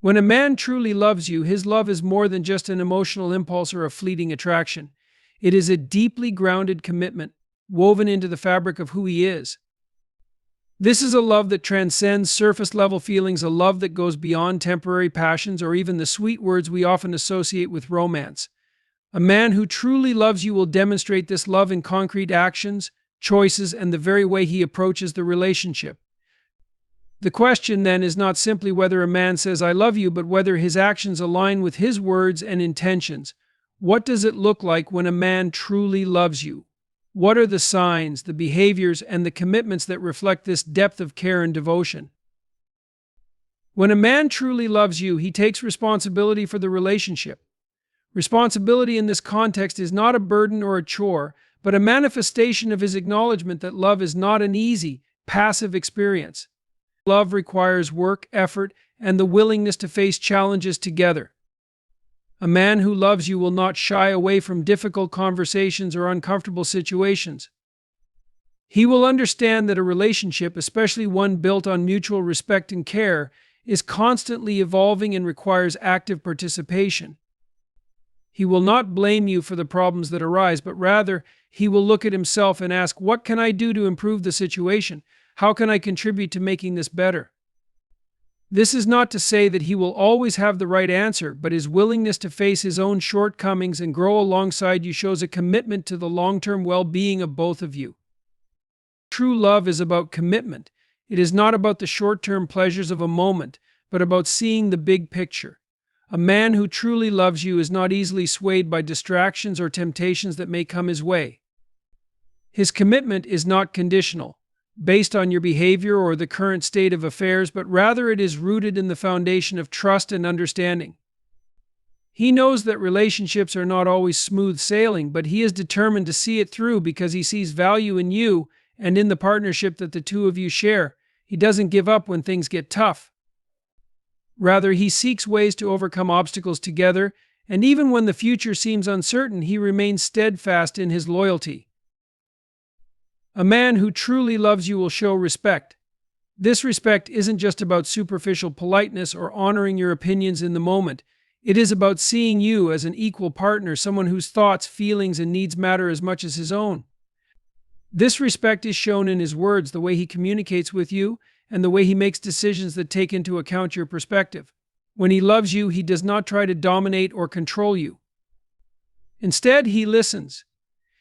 When a man truly loves you, his love is more than just an emotional impulse or a fleeting attraction. It is a deeply grounded commitment, woven into the fabric of who he is. This is a love that transcends surface-level feelings, a love that goes beyond temporary passions or even the sweet words we often associate with romance. A man who truly loves you will demonstrate this love in concrete actions, choices, and the very way he approaches the relationship. The question then is not simply whether a man says "I love you," but whether his actions align with his words and intentions. What does it look like when a man truly loves you? What are the signs, the behaviors, and the commitments that reflect this depth of care and devotion? When a man truly loves you, he takes responsibility for the relationship. Responsibility in this context is not a burden or a chore, but a manifestation of his acknowledgement that love is not an easy, passive experience. Love requires work, effort, and the willingness to face challenges together. A man who loves you will not shy away from difficult conversations or uncomfortable situations. He will understand that a relationship, especially one built on mutual respect and care, is constantly evolving and requires active participation. He will not blame you for the problems that arise, but rather, he will look at himself and ask, "What can I do to improve the situation? How can I contribute to making this better?" This is not to say that he will always have the right answer, but his willingness to face his own shortcomings and grow alongside you shows a commitment to the long-term well-being of both of you. True love is about commitment. It is not about the short-term pleasures of a moment, but about seeing the big picture. A man who truly loves you is not easily swayed by distractions or temptations that may come his way. His commitment is not conditional, based on your behavior or the current state of affairs, but rather it is rooted in the foundation of trust and understanding. He knows that relationships are not always smooth sailing, but he is determined to see it through because he sees value in you and in the partnership that the two of you share. He doesn't give up when things get tough. Rather, he seeks ways to overcome obstacles together, and even when the future seems uncertain, he remains steadfast in his loyalty. A man who truly loves you will show respect. This respect isn't just about superficial politeness or honoring your opinions in the moment. It is about seeing you as an equal partner, someone whose thoughts, feelings, and needs matter as much as his own. This respect is shown in his words, the way he communicates with you, and the way he makes decisions that take into account your perspective. When he loves you, he does not try to dominate or control you. Instead, he listens.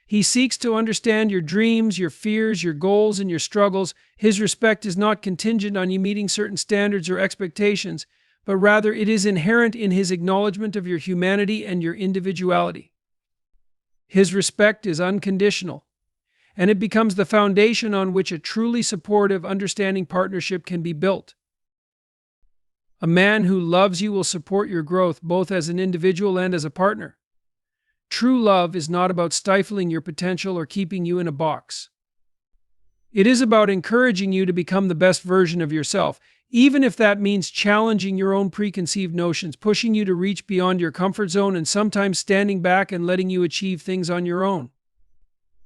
He seeks to understand your dreams, your fears, your goals, and your struggles. His respect is not contingent on you meeting certain standards or expectations, but rather it is inherent in his acknowledgement of your humanity and your individuality. His respect is unconditional, and it becomes the foundation on which a truly supportive, understanding partnership can be built. A man who loves you will support your growth both as an individual and as a partner. True love is not about stifling your potential or keeping you in a box. It is about encouraging you to become the best version of yourself, even if that means challenging your own preconceived notions, pushing you to reach beyond your comfort zone, and sometimes standing back and letting you achieve things on your own.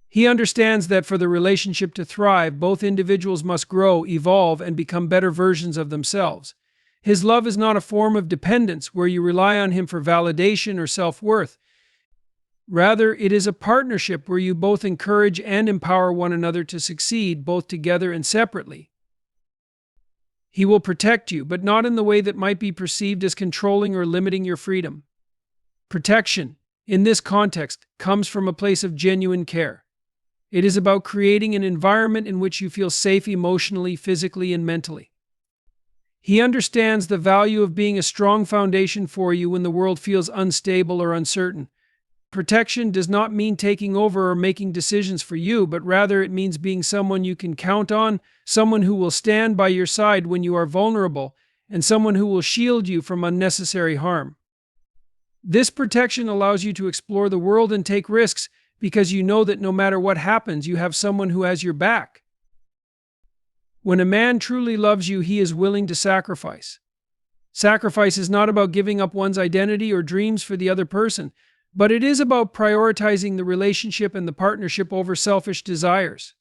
He understands that for the relationship to thrive, both individuals must grow, evolve, and become better versions of themselves. His love is not a form of dependence where you rely on him for validation or self-worth. Rather, it is a partnership where you both encourage and empower one another to succeed, both together and separately. He will protect you, but not in the way that might be perceived as controlling or limiting your freedom. Protection, in this context, comes from a place of genuine care. It is about creating an environment in which you feel safe emotionally, physically, and mentally. He understands the value of being a strong foundation for you when the world feels unstable or uncertain. Protection does not mean taking over or making decisions for you, but rather it means being someone you can count on, someone who will stand by your side when you are vulnerable, and someone who will shield you from unnecessary harm. This protection allows you to explore the world and take risks because you know that no matter what happens, you have someone who has your back. When a man truly loves you, he is willing to sacrifice. Sacrifice is not about giving up one's identity or dreams for the other person, but it is about prioritizing the relationship and the partnership over selfish desires.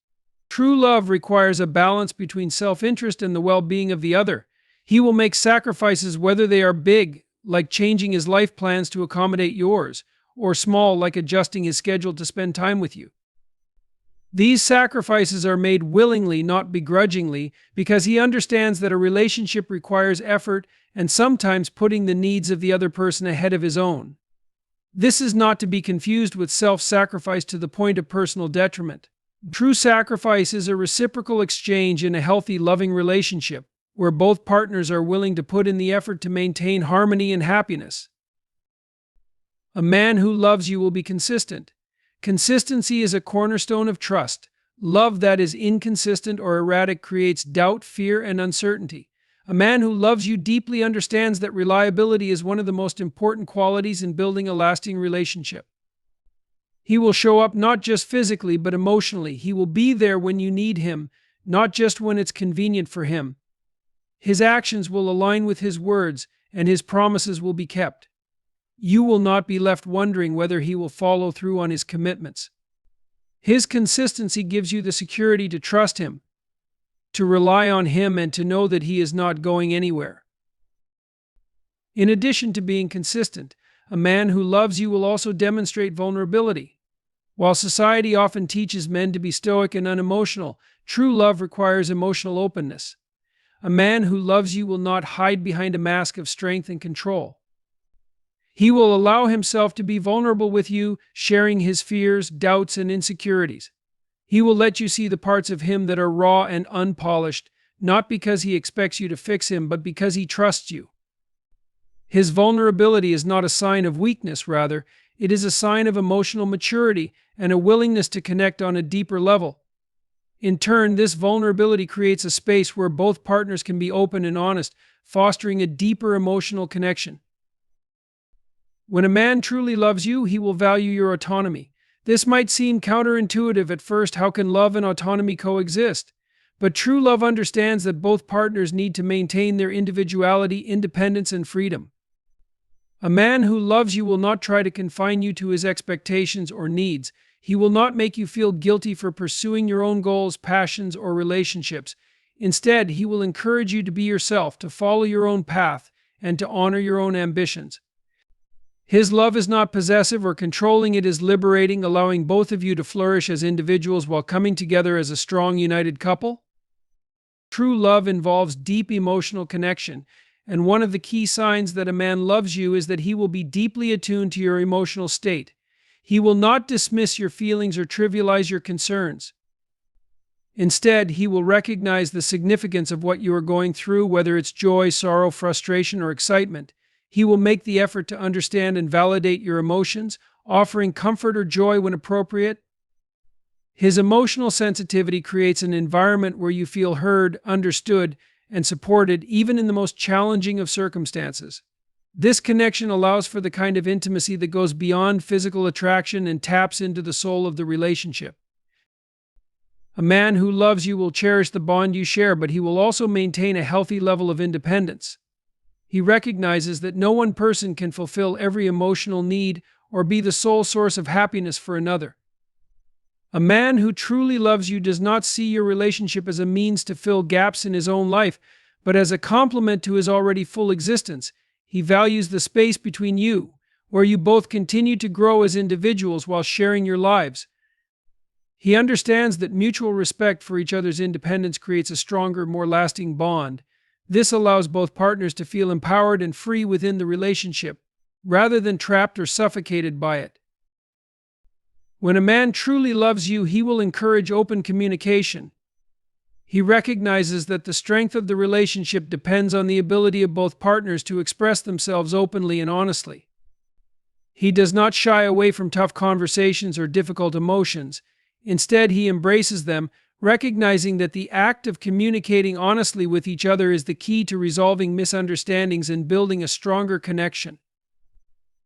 True love requires a balance between self-interest and the well-being of the other. He will make sacrifices whether they are big, like changing his life plans to accommodate yours, or small, like adjusting his schedule to spend time with you. These sacrifices are made willingly, not begrudgingly, because he understands that a relationship requires effort and sometimes putting the needs of the other person ahead of his own. This is not to be confused with self-sacrifice to the point of personal detriment. True sacrifice is a reciprocal exchange in a healthy, loving relationship, where both partners are willing to put in the effort to maintain harmony and happiness. A man who loves you will be consistent. Consistency is a cornerstone of trust. Love that is inconsistent or erratic creates doubt, fear, and uncertainty. A man who loves you deeply understands that reliability is one of the most important qualities in building a lasting relationship. He will show up not just physically, but emotionally. He will be there when you need him, not just when it's convenient for him. His actions will align with his words, and his promises will be kept. You will not be left wondering whether he will follow through on his commitments. His consistency gives you the security to trust him, to rely on him, and to know that he is not going anywhere. In addition to being consistent, a man who loves you will also demonstrate vulnerability. While society often teaches men to be stoic and unemotional, true love requires emotional openness. A man who loves you will not hide behind a mask of strength and control. He will allow himself to be vulnerable with you, sharing his fears, doubts, and insecurities. He will let you see the parts of him that are raw and unpolished, not because he expects you to fix him, but because he trusts you. His vulnerability is not a sign of weakness, rather, it is a sign of emotional maturity and a willingness to connect on a deeper level. In turn, this vulnerability creates a space where both partners can be open and honest, fostering a deeper emotional connection. When a man truly loves you, he will value your autonomy. This might seem counterintuitive at first. How can love and autonomy coexist? But true love understands that both partners need to maintain their individuality, independence, and freedom. A man who loves you will not try to confine you to his expectations or needs. He will not make you feel guilty for pursuing your own goals, passions, or relationships. Instead, he will encourage you to be yourself, to follow your own path, and to honor your own ambitions. His love is not possessive or controlling, it is liberating, allowing both of you to flourish as individuals while coming together as a strong, united couple. True love involves deep emotional connection, and one of the key signs that a man loves you is that he will be deeply attuned to your emotional state. He will not dismiss your feelings or trivialize your concerns. Instead, he will recognize the significance of what you are going through, whether it's joy, sorrow, frustration, or excitement. He will make the effort to understand and validate your emotions, offering comfort or joy when appropriate. His emotional sensitivity creates an environment where you feel heard, understood, and supported, even in the most challenging of circumstances. This connection allows for the kind of intimacy that goes beyond physical attraction and taps into the soul of the relationship. A man who loves you will cherish the bond you share, but he will also maintain a healthy level of independence. He recognizes that no one person can fulfill every emotional need or be the sole source of happiness for another. A man who truly loves you does not see your relationship as a means to fill gaps in his own life, but as a complement to his already full existence. He values the space between you, where you both continue to grow as individuals while sharing your lives. He understands that mutual respect for each other's independence creates a stronger, more lasting bond. This allows both partners to feel empowered and free within the relationship, rather than trapped or suffocated by it. When a man truly loves you, he will encourage open communication. He recognizes that the strength of the relationship depends on the ability of both partners to express themselves openly and honestly. He does not shy away from tough conversations or difficult emotions. Instead, he embraces them, recognizing that the act of communicating honestly with each other is the key to resolving misunderstandings and building a stronger connection.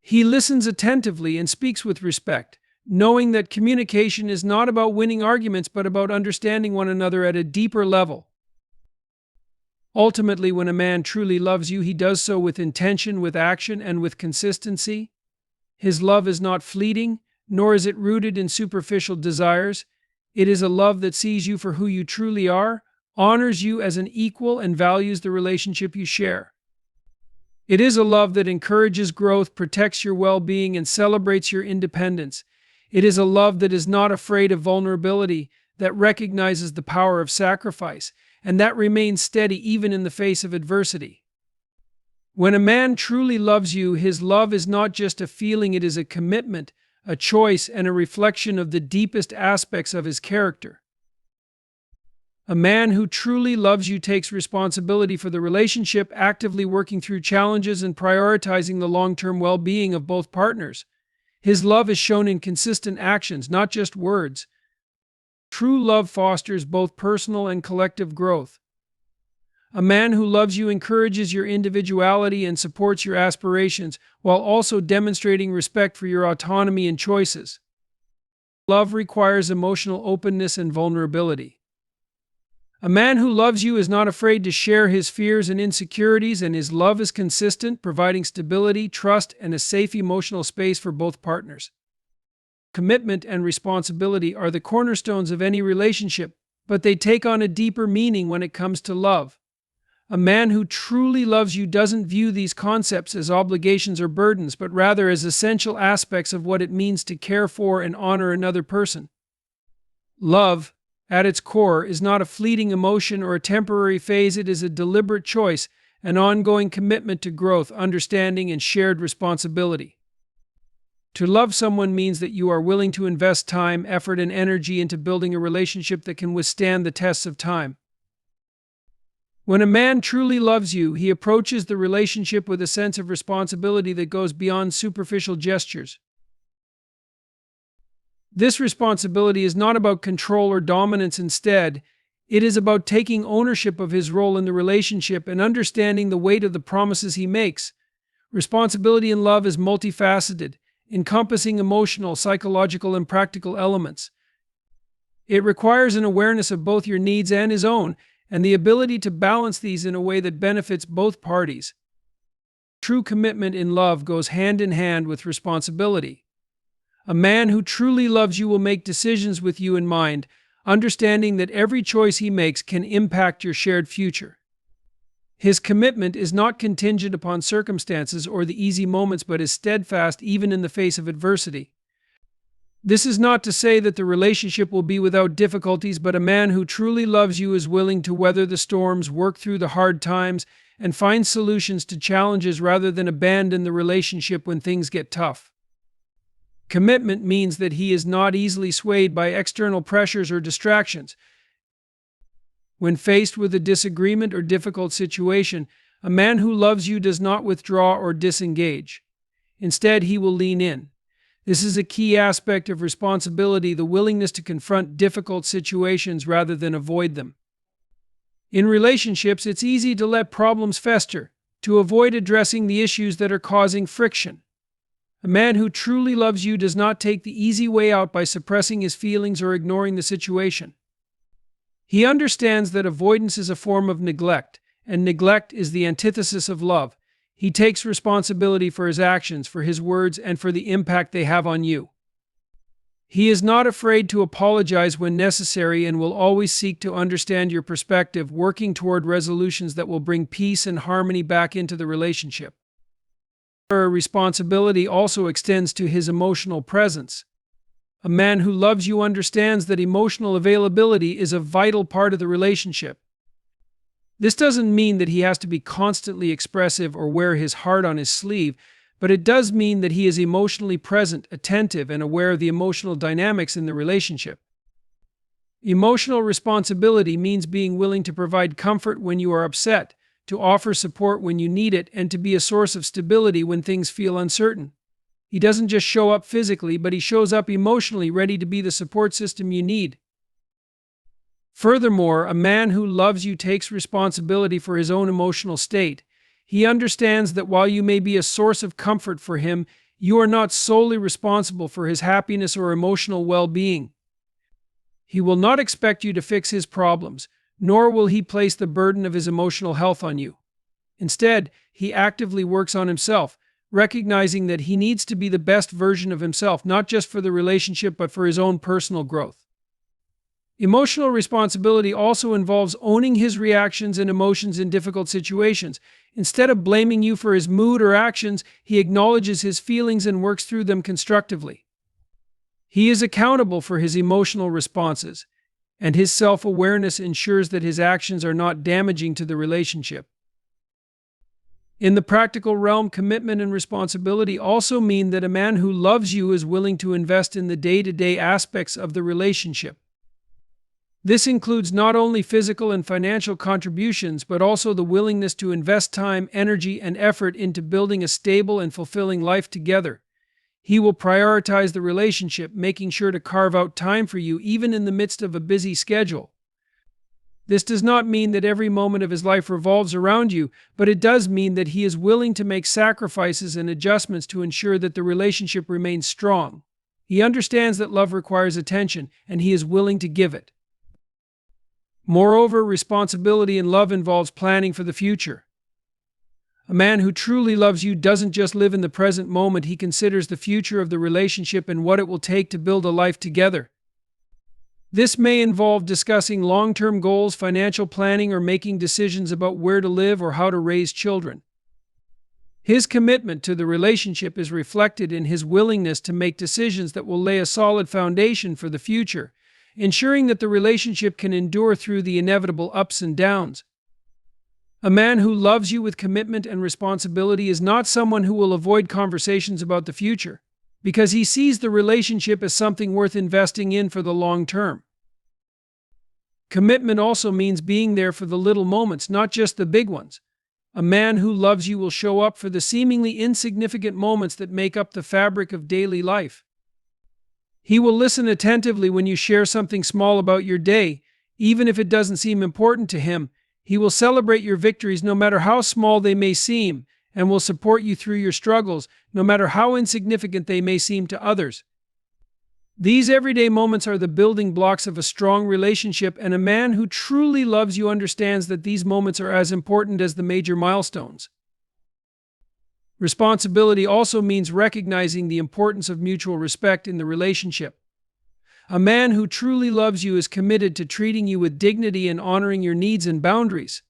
He listens attentively and speaks with respect, knowing that communication is not about winning arguments but about understanding one another at a deeper level. Ultimately, when a man truly loves you, he does so with intention, with action, and with consistency. His love is not fleeting, nor is it rooted in superficial desires. It is a love that sees you for who you truly are, honors you as an equal, and values the relationship you share. It is a love that encourages growth, protects your well-being, and celebrates your independence. It is a love that is not afraid of vulnerability, that recognizes the power of sacrifice, and that remains steady even in the face of adversity. When a man truly loves you, his love is not just a feeling, it is a commitment, a choice, and a reflection of the deepest aspects of his character. A man who truly loves you takes responsibility for the relationship, actively working through challenges and prioritizing the long-term well-being of both partners. His love is shown in consistent actions, not just words. True love fosters both personal and collective growth. A man who loves you encourages your individuality and supports your aspirations, while also demonstrating respect for your autonomy and choices. Love requires emotional openness and vulnerability. A man who loves you is not afraid to share his fears and insecurities, and his love is consistent, providing stability, trust, and a safe emotional space for both partners. Commitment and responsibility are the cornerstones of any relationship, but they take on a deeper meaning when it comes to love. A man who truly loves you doesn't view these concepts as obligations or burdens, but rather as essential aspects of what it means to care for and honor another person. Love, at its core, is not a fleeting emotion or a temporary phase. It is a deliberate choice, an ongoing commitment to growth, understanding, and shared responsibility. To love someone means that you are willing to invest time, effort, and energy into building a relationship that can withstand the tests of time. When a man truly loves you, he approaches the relationship with a sense of responsibility that goes beyond superficial gestures. This responsibility is not about control or dominance. Instead, it is about taking ownership of his role in the relationship and understanding the weight of the promises he makes. Responsibility in love is multifaceted, encompassing emotional, psychological, and practical elements. It requires an awareness of both your needs and his own, and the ability to balance these in a way that benefits both parties. True commitment in love goes hand in hand with responsibility. A man who truly loves you will make decisions with you in mind, understanding that every choice he makes can impact your shared future. His commitment is not contingent upon circumstances or the easy moments, but is steadfast even in the face of adversity. This is not to say that the relationship will be without difficulties, but a man who truly loves you is willing to weather the storms, work through the hard times, and find solutions to challenges rather than abandon the relationship when things get tough. Commitment means that he is not easily swayed by external pressures or distractions. When faced with a disagreement or difficult situation, a man who loves you does not withdraw or disengage. Instead, he will lean in. This is a key aspect of responsibility, the willingness to confront difficult situations rather than avoid them. In relationships, it's easy to let problems fester, to avoid addressing the issues that are causing friction. A man who truly loves you does not take the easy way out by suppressing his feelings or ignoring the situation. He understands that avoidance is a form of neglect, and neglect is the antithesis of love. He takes responsibility for his actions, for his words, and for the impact they have on you. He is not afraid to apologize when necessary and will always seek to understand your perspective, working toward resolutions that will bring peace and harmony back into the relationship. Responsibility also extends to his emotional presence. A man who loves you understands that emotional availability is a vital part of the relationship. This doesn't mean that he has to be constantly expressive or wear his heart on his sleeve, but it does mean that he is emotionally present, attentive, and aware of the emotional dynamics in the relationship. Emotional responsibility means being willing to provide comfort when you are upset, to offer support when you need it, and to be a source of stability when things feel uncertain. He doesn't just show up physically, but he shows up emotionally, ready to be the support system you need. Furthermore, a man who loves you takes responsibility for his own emotional state. He understands that while you may be a source of comfort for him, you are not solely responsible for his happiness or emotional well-being. He will not expect you to fix his problems, nor will he place the burden of his emotional health on you. Instead, he actively works on himself, recognizing that he needs to be the best version of himself, not just for the relationship, but for his own personal growth. Emotional responsibility also involves owning his reactions and emotions in difficult situations. Instead of blaming you for his mood or actions, he acknowledges his feelings and works through them constructively. He is accountable for his emotional responses, and his self-awareness ensures that his actions are not damaging to the relationship. In the practical realm, commitment and responsibility also mean that a man who loves you is willing to invest in the day-to-day aspects of the relationship. This includes not only physical and financial contributions, but also the willingness to invest time, energy, and effort into building a stable and fulfilling life together. He will prioritize the relationship, making sure to carve out time for you even in the midst of a busy schedule. This does not mean that every moment of his life revolves around you, but it does mean that he is willing to make sacrifices and adjustments to ensure that the relationship remains strong. He understands that love requires attention, and he is willing to give it. Moreover, responsibility in love involves planning for the future. A man who truly loves you doesn't just live in the present moment, he considers the future of the relationship and what it will take to build a life together. This may involve discussing long-term goals, financial planning, or making decisions about where to live or how to raise children. His commitment to the relationship is reflected in his willingness to make decisions that will lay a solid foundation for the future, ensuring that the relationship can endure through the inevitable ups and downs. A man who loves you with commitment and responsibility is not someone who will avoid conversations about the future, because he sees the relationship as something worth investing in for the long term. Commitment also means being there for the little moments, not just the big ones. A man who loves you will show up for the seemingly insignificant moments that make up the fabric of daily life. He will listen attentively when you share something small about your day, even if it doesn't seem important to him. He will celebrate your victories no matter how small they may seem, and will support you through your struggles, no matter how insignificant they may seem to others. These everyday moments are the building blocks of a strong relationship, and a man who truly loves you understands that these moments are as important as the major milestones. Responsibility also means recognizing the importance of mutual respect in the relationship. A man who truly loves you is committed to treating you with dignity and honoring your needs and boundaries.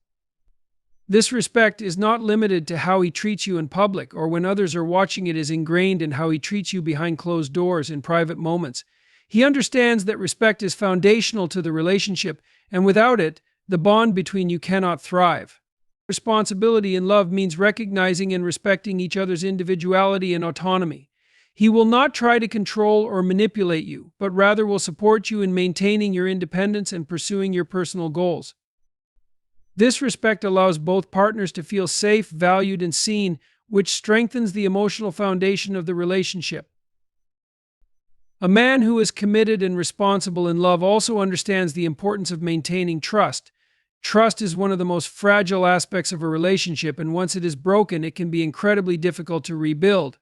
This respect is not limited to how he treats you in public or when others are watching. It is ingrained in how he treats you behind closed doors in private moments. He understands that respect is foundational to the relationship, and without it, the bond between you cannot thrive. Responsibility in love means recognizing and respecting each other's individuality and autonomy. He will not try to control or manipulate you, but rather will support you in maintaining your independence and pursuing your personal goals. This respect allows both partners to feel safe, valued, and seen, which strengthens the emotional foundation of the relationship. A man who is committed and responsible in love also understands the importance of maintaining trust. Trust is one of the most fragile aspects of a relationship, and once it is broken, it can be incredibly difficult to rebuild.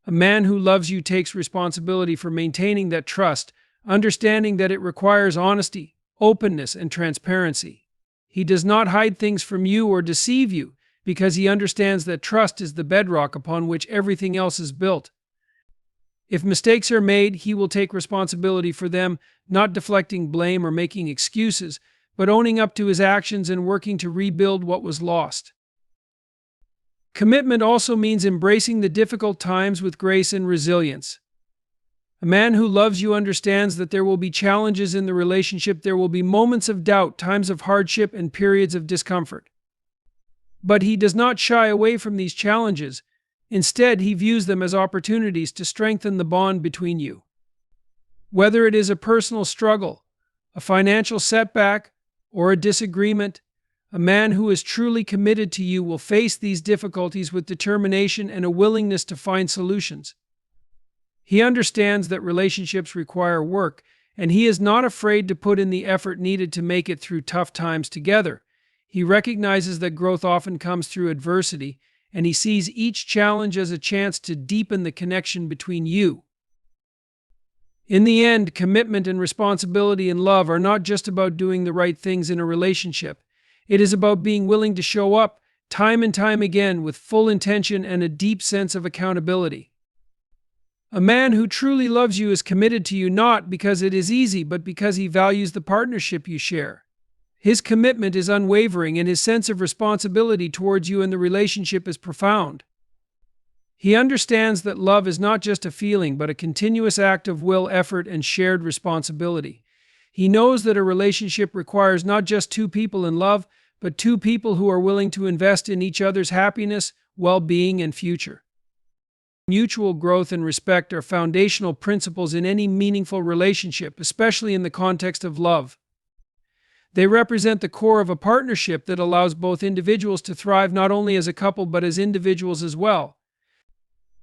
A man who loves you takes responsibility for maintaining that trust, understanding that it requires honesty, openness, and transparency. He does not hide things from you or deceive you, because he understands that trust is the bedrock upon which everything else is built. If mistakes are made, he will take responsibility for them, not deflecting blame or making excuses, but owning up to his actions and working to rebuild what was lost. Commitment also means embracing the difficult times with grace and resilience. A man who loves you understands that there will be challenges in the relationship. There will be moments of doubt, times of hardship, and periods of discomfort. But he does not shy away from these challenges. Instead, he views them as opportunities to strengthen the bond between you. Whether it is a personal struggle, a financial setback, or a disagreement, a man who is truly committed to you will face these difficulties with determination and a willingness to find solutions. He understands that relationships require work, and he is not afraid to put in the effort needed to make it through tough times together. He recognizes that growth often comes through adversity, and he sees each challenge as a chance to deepen the connection between you. In the end, commitment and responsibility in love are not just about doing the right things in a relationship. It is about being willing to show up time and time again with full intention and a deep sense of accountability. A man who truly loves you is committed to you not because it is easy, but because he values the partnership you share. His commitment is unwavering, and his sense of responsibility towards you and the relationship is profound. He understands that love is not just a feeling, but a continuous act of will, effort, and shared responsibility. He knows that a relationship requires not just two people in love, but two people who are willing to invest in each other's happiness, well-being, and future. Mutual growth and respect are foundational principles in any meaningful relationship, especially in the context of love. They represent the core of a partnership that allows both individuals to thrive not only as a couple but as individuals as well.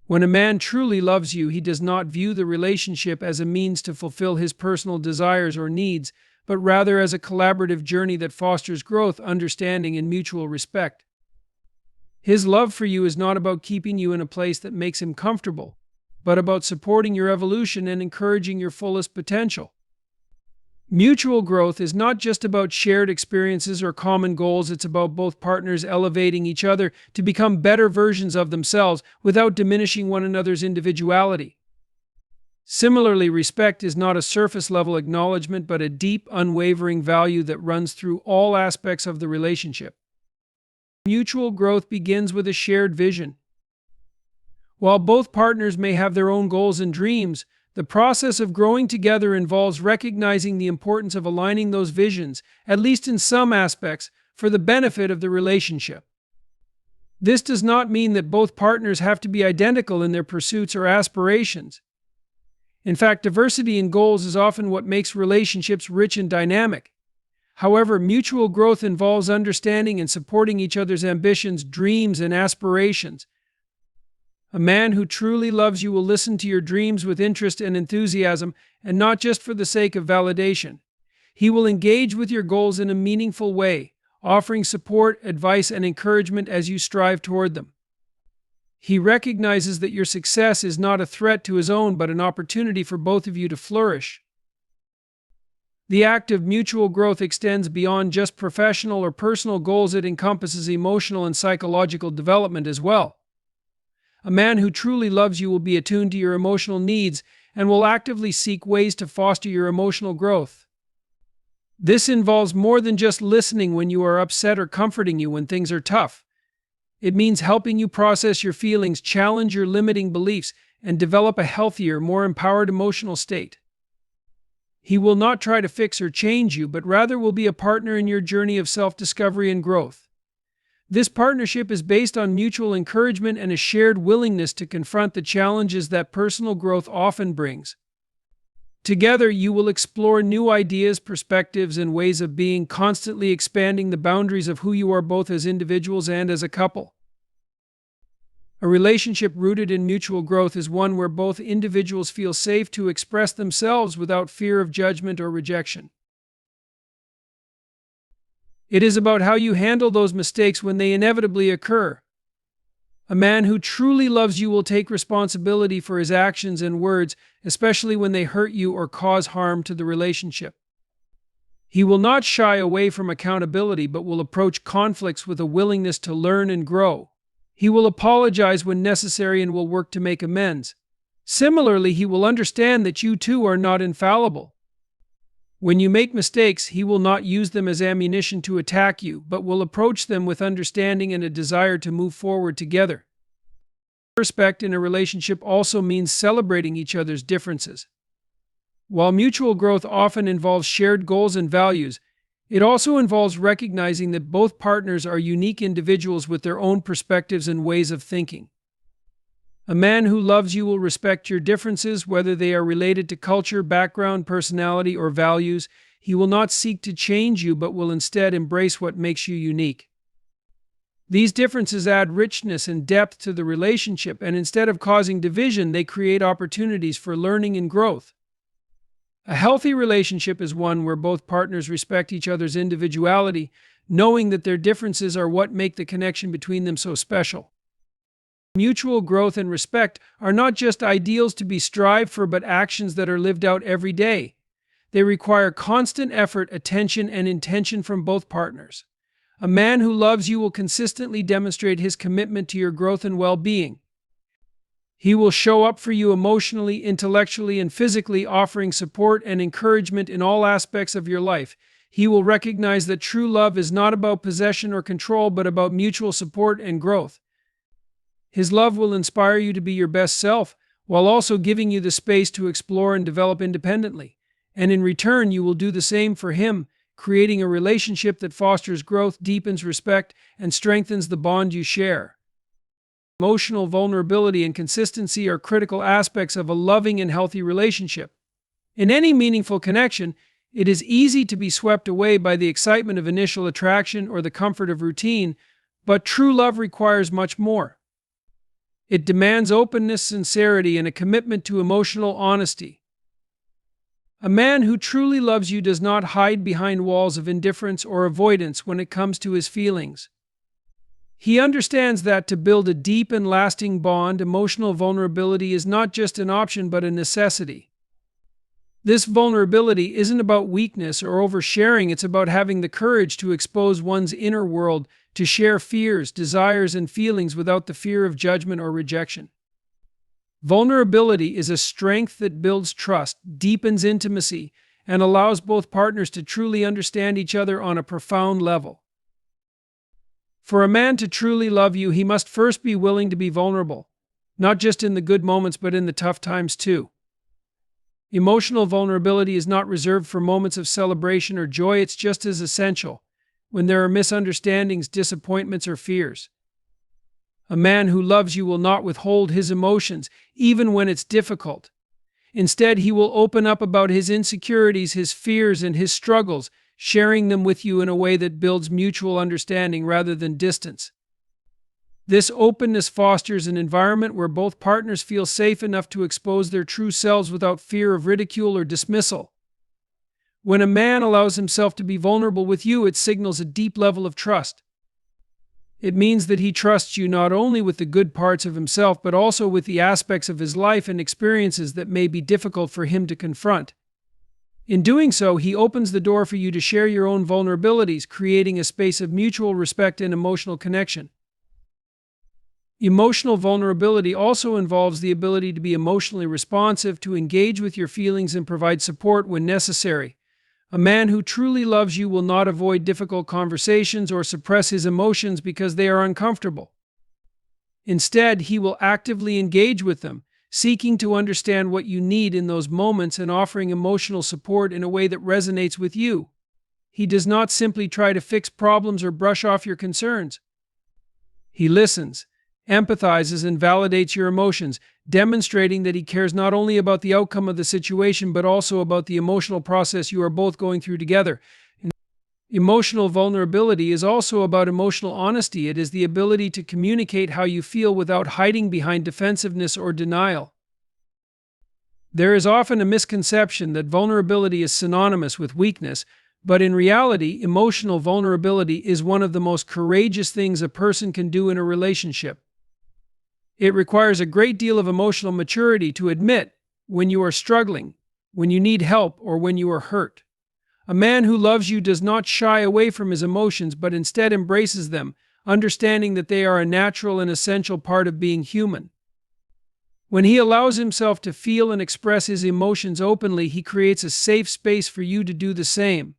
When a man truly loves you, he does not view the relationship as a means to fulfill his personal desires or needs, but rather as a collaborative journey that fosters growth, understanding, and mutual respect. His love for you is not about keeping you in a place that makes him comfortable, but about supporting your evolution and encouraging your fullest potential. Mutual growth is not just about shared experiences or common goals, it's about both partners elevating each other to become better versions of themselves without diminishing one another's individuality. Similarly, respect is not a surface-level acknowledgement, but a deep, unwavering value that runs through all aspects of the relationship. Mutual growth begins with a shared vision. While both partners may have their own goals and dreams, the process of growing together involves recognizing the importance of aligning those visions, at least in some aspects, for the benefit of the relationship. This does not mean that both partners have to be identical in their pursuits or aspirations. In fact, diversity in goals is often what makes relationships rich and dynamic. However, mutual growth involves understanding and supporting each other's ambitions, dreams, and aspirations. A man who truly loves you will listen to your dreams with interest and enthusiasm, and not just for the sake of validation. He will engage with your goals in a meaningful way, offering support, advice, and encouragement as you strive toward them. He recognizes that your success is not a threat to his own, but an opportunity for both of you to flourish. The act of mutual growth extends beyond just professional or personal goals. It encompasses emotional and psychological development as well. A man who truly loves you will be attuned to your emotional needs and will actively seek ways to foster your emotional growth. This involves more than just listening when you are upset or comforting you when things are tough. It means helping you process your feelings, challenge your limiting beliefs, and develop a healthier, more empowered emotional state. He will not try to fix or change you, but rather will be a partner in your journey of self-discovery and growth. This partnership is based on mutual encouragement and a shared willingness to confront the challenges that personal growth often brings. Together, you will explore new ideas, perspectives, and ways of being, constantly expanding the boundaries of who you are both as individuals and as a couple. A relationship rooted in mutual growth is one where both individuals feel safe to express themselves without fear of judgment or rejection. It is about how you handle those mistakes when they inevitably occur. A man who truly loves you will take responsibility for his actions and words, especially when they hurt you or cause harm to the relationship. He will not shy away from accountability, but will approach conflicts with a willingness to learn and grow. He will apologize when necessary and will work to make amends. Similarly, he will understand that you too are not infallible. When you make mistakes, he will not use them as ammunition to attack you, but will approach them with understanding and a desire to move forward together. Respect in a relationship also means celebrating each other's differences. While mutual growth often involves shared goals and values, it also involves recognizing that both partners are unique individuals with their own perspectives and ways of thinking. A man who loves you will respect your differences, whether they are related to culture, background, personality, or values. He will not seek to change you, but will instead embrace what makes you unique. These differences add richness and depth to the relationship, and instead of causing division, they create opportunities for learning and growth. A healthy relationship is one where both partners respect each other's individuality, knowing that their differences are what make the connection between them so special. Mutual growth and respect are not just ideals to be strived for, but actions that are lived out every day. They require constant effort, attention, and intention from both partners. A man who loves you will consistently demonstrate his commitment to your growth and well-being. He will show up for you emotionally, intellectually, and physically, offering support and encouragement in all aspects of your life. He will recognize that true love is not about possession or control, but about mutual support and growth. His love will inspire you to be your best self, while also giving you the space to explore and develop independently. And in return, you will do the same for him, creating a relationship that fosters growth, deepens respect, and strengthens the bond you share. Emotional vulnerability and consistency are critical aspects of a loving and healthy relationship. In any meaningful connection, it is easy to be swept away by the excitement of initial attraction or the comfort of routine, but true love requires much more. It demands openness, sincerity, and a commitment to emotional honesty. A man who truly loves you does not hide behind walls of indifference or avoidance when it comes to his feelings. He understands that to build a deep and lasting bond, emotional vulnerability is not just an option but a necessity. This vulnerability isn't about weakness or oversharing, it's about having the courage to expose one's inner world, to share fears, desires, and feelings without the fear of judgment or rejection. Vulnerability is a strength that builds trust, deepens intimacy, and allows both partners to truly understand each other on a profound level. For a man to truly love you, he must first be willing to be vulnerable, not just in the good moments but in the tough times too. Emotional vulnerability is not reserved for moments of celebration or joy, it's just as essential when there are misunderstandings, disappointments, or fears. A man who loves you will not withhold his emotions, even when it's difficult. Instead, he will open up about his insecurities, his fears, and his struggles, sharing them with you in a way that builds mutual understanding rather than distance. This openness fosters an environment where both partners feel safe enough to expose their true selves without fear of ridicule or dismissal. When a man allows himself to be vulnerable with you, it signals a deep level of trust. It means that he trusts you not only with the good parts of himself, but also with the aspects of his life and experiences that may be difficult for him to confront. In doing so, he opens the door for you to share your own vulnerabilities, creating a space of mutual respect and emotional connection. Emotional vulnerability also involves the ability to be emotionally responsive, to engage with your feelings and provide support when necessary. A man who truly loves you will not avoid difficult conversations or suppress his emotions because they are uncomfortable. Instead, he will actively engage with them, seeking to understand what you need in those moments and offering emotional support in a way that resonates with you. He does not simply try to fix problems or brush off your concerns. He listens, empathizes, and validates your emotions, demonstrating that he cares not only about the outcome of the situation but also about the emotional process you are both going through together. Emotional vulnerability is also about emotional honesty. It is the ability to communicate how you feel without hiding behind defensiveness or denial. There is often a misconception that vulnerability is synonymous with weakness, but in reality, emotional vulnerability is one of the most courageous things a person can do in a relationship. It requires a great deal of emotional maturity to admit when you are struggling, when you need help, or when you are hurt. A man who loves you does not shy away from his emotions, but instead embraces them, understanding that they are a natural and essential part of being human. When he allows himself to feel and express his emotions openly, he creates a safe space for you to do the same.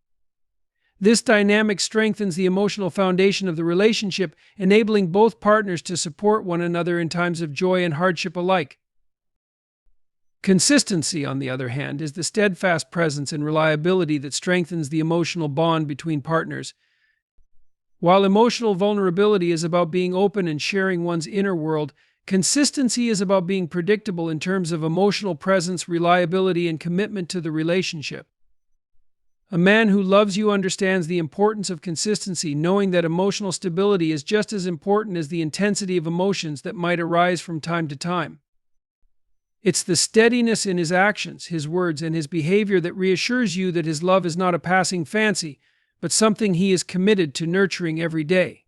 This dynamic strengthens the emotional foundation of the relationship, enabling both partners to support one another in times of joy and hardship alike. Consistency, on the other hand, is the steadfast presence and reliability that strengthens the emotional bond between partners. While emotional vulnerability is about being open and sharing one's inner world, consistency is about being predictable in terms of emotional presence, reliability, and commitment to the relationship. A man who loves you understands the importance of consistency, knowing that emotional stability is just as important as the intensity of emotions that might arise from time to time. It's the steadiness in his actions, his words, and his behavior that reassures you that his love is not a passing fancy, but something he is committed to nurturing every day.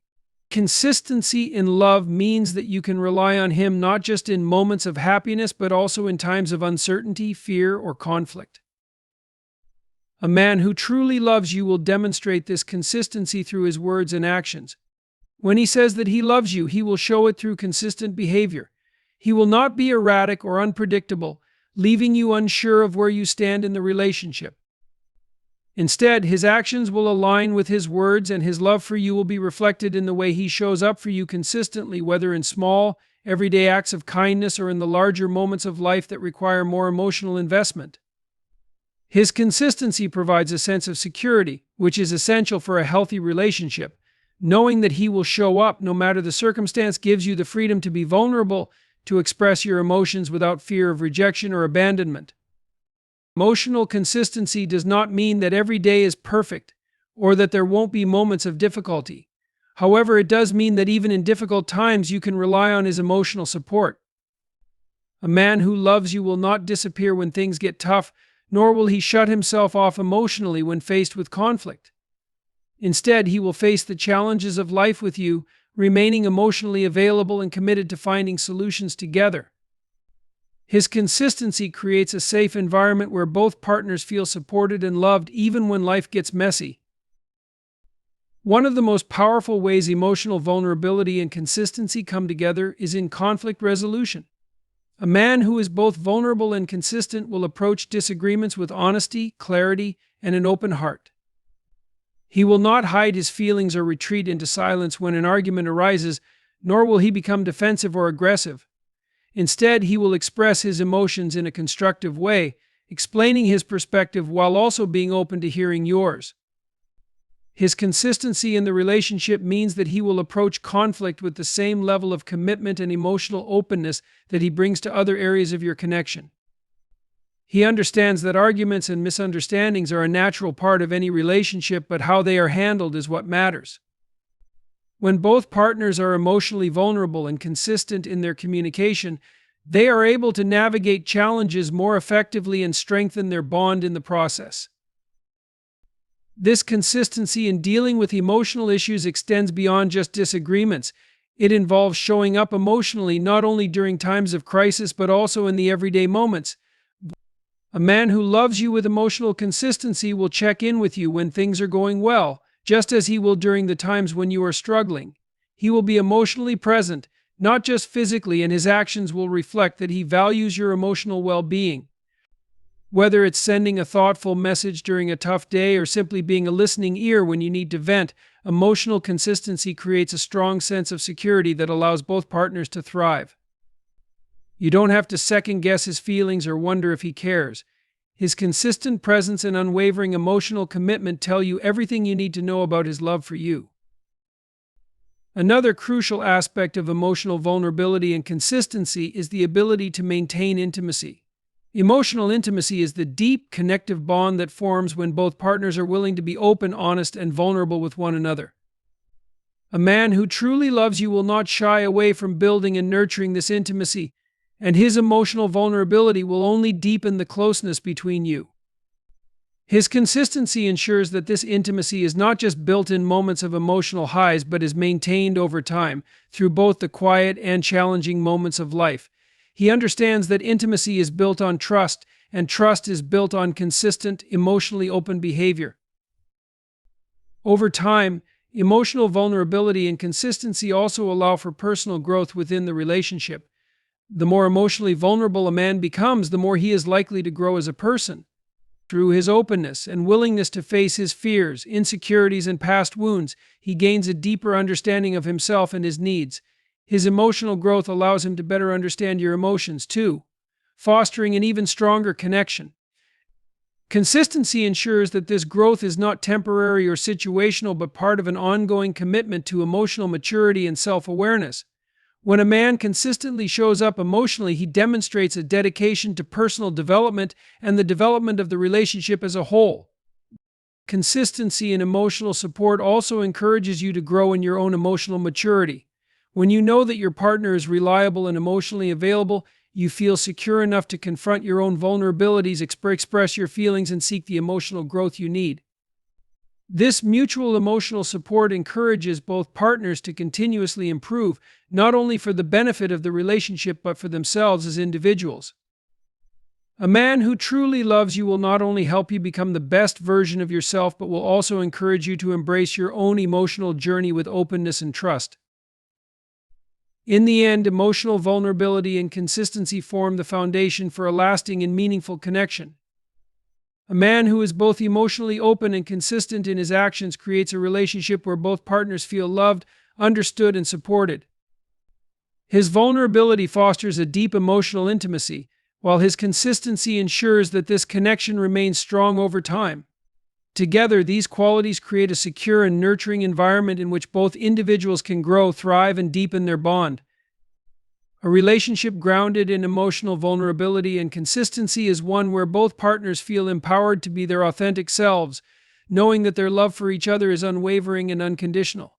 Consistency in love means that you can rely on him not just in moments of happiness, but also in times of uncertainty, fear, or conflict. A man who truly loves you will demonstrate this consistency through his words and actions. When he says that he loves you, he will show it through consistent behavior. He will not be erratic or unpredictable, leaving you unsure of where you stand in the relationship. Instead, his actions will align with his words, and his love for you will be reflected in the way he shows up for you consistently, whether in small, everyday acts of kindness or in the larger moments of life that require more emotional investment. His consistency provides a sense of security, which is essential for a healthy relationship. Knowing that he will show up no matter the circumstance gives you the freedom to be vulnerable, to express your emotions without fear of rejection or abandonment. Emotional consistency does not mean that every day is perfect or that there won't be moments of difficulty. However, it does mean that even in difficult times you can rely on his emotional support. A man who loves you will not disappear when things get tough, nor will he shut himself off emotionally when faced with conflict. Instead, he will face the challenges of life with you, remaining emotionally available and committed to finding solutions together. His consistency creates a safe environment where both partners feel supported and loved even when life gets messy. One of the most powerful ways emotional vulnerability and consistency come together is in conflict resolution. A man who is both vulnerable and consistent will approach disagreements with honesty, clarity, and an open heart. He will not hide his feelings or retreat into silence when an argument arises, nor will he become defensive or aggressive. Instead, he will express his emotions in a constructive way, explaining his perspective while also being open to hearing yours. His consistency in the relationship means that he will approach conflict with the same level of commitment and emotional openness that he brings to other areas of your connection. He understands that arguments and misunderstandings are a natural part of any relationship, but how they are handled is what matters. When both partners are emotionally vulnerable and consistent in their communication, they are able to navigate challenges more effectively and strengthen their bond in the process. This consistency in dealing with emotional issues extends beyond just disagreements. It involves showing up emotionally not only during times of crisis but also in the everyday moments. A man who loves you with emotional consistency will check in with you when things are going well, just as he will during the times when you are struggling. He will be emotionally present, not just physically, and his actions will reflect that he values your emotional well-being. Whether it's sending a thoughtful message during a tough day or simply being a listening ear when you need to vent, emotional consistency creates a strong sense of security that allows both partners to thrive. You don't have to second-guess his feelings or wonder if he cares. His consistent presence and unwavering emotional commitment tell you everything you need to know about his love for you. Another crucial aspect of emotional vulnerability and consistency is the ability to maintain intimacy. Emotional intimacy is the deep, connective bond that forms when both partners are willing to be open, honest, and vulnerable with one another. A man who truly loves you will not shy away from building and nurturing this intimacy, and his emotional vulnerability will only deepen the closeness between you. His consistency ensures that this intimacy is not just built in moments of emotional highs, but is maintained over time through both the quiet and challenging moments of life. He understands that intimacy is built on trust, and trust is built on consistent, emotionally open behavior. Over time, emotional vulnerability and consistency also allow for personal growth within the relationship. The more emotionally vulnerable a man becomes, the more he is likely to grow as a person. Through his openness and willingness to face his fears, insecurities, and past wounds, he gains a deeper understanding of himself and his needs. His emotional growth allows him to better understand your emotions, too, fostering an even stronger connection. Consistency ensures that this growth is not temporary or situational, but part of an ongoing commitment to emotional maturity and self-awareness. When a man consistently shows up emotionally, he demonstrates a dedication to personal development and the development of the relationship as a whole. Consistency in emotional support also encourages you to grow in your own emotional maturity. When you know that your partner is reliable and emotionally available, you feel secure enough to confront your own vulnerabilities, express your feelings, and seek the emotional growth you need. This mutual emotional support encourages both partners to continuously improve, not only for the benefit of the relationship but for themselves as individuals. A man who truly loves you will not only help you become the best version of yourself, but will also encourage you to embrace your own emotional journey with openness and trust. In the end, emotional vulnerability and consistency form the foundation for a lasting and meaningful connection. A man who is both emotionally open and consistent in his actions creates a relationship where both partners feel loved, understood, and supported. His vulnerability fosters a deep emotional intimacy, while his consistency ensures that this connection remains strong over time. Together, these qualities create a secure and nurturing environment in which both individuals can grow, thrive, and deepen their bond. A relationship grounded in emotional vulnerability and consistency is one where both partners feel empowered to be their authentic selves, knowing that their love for each other is unwavering and unconditional.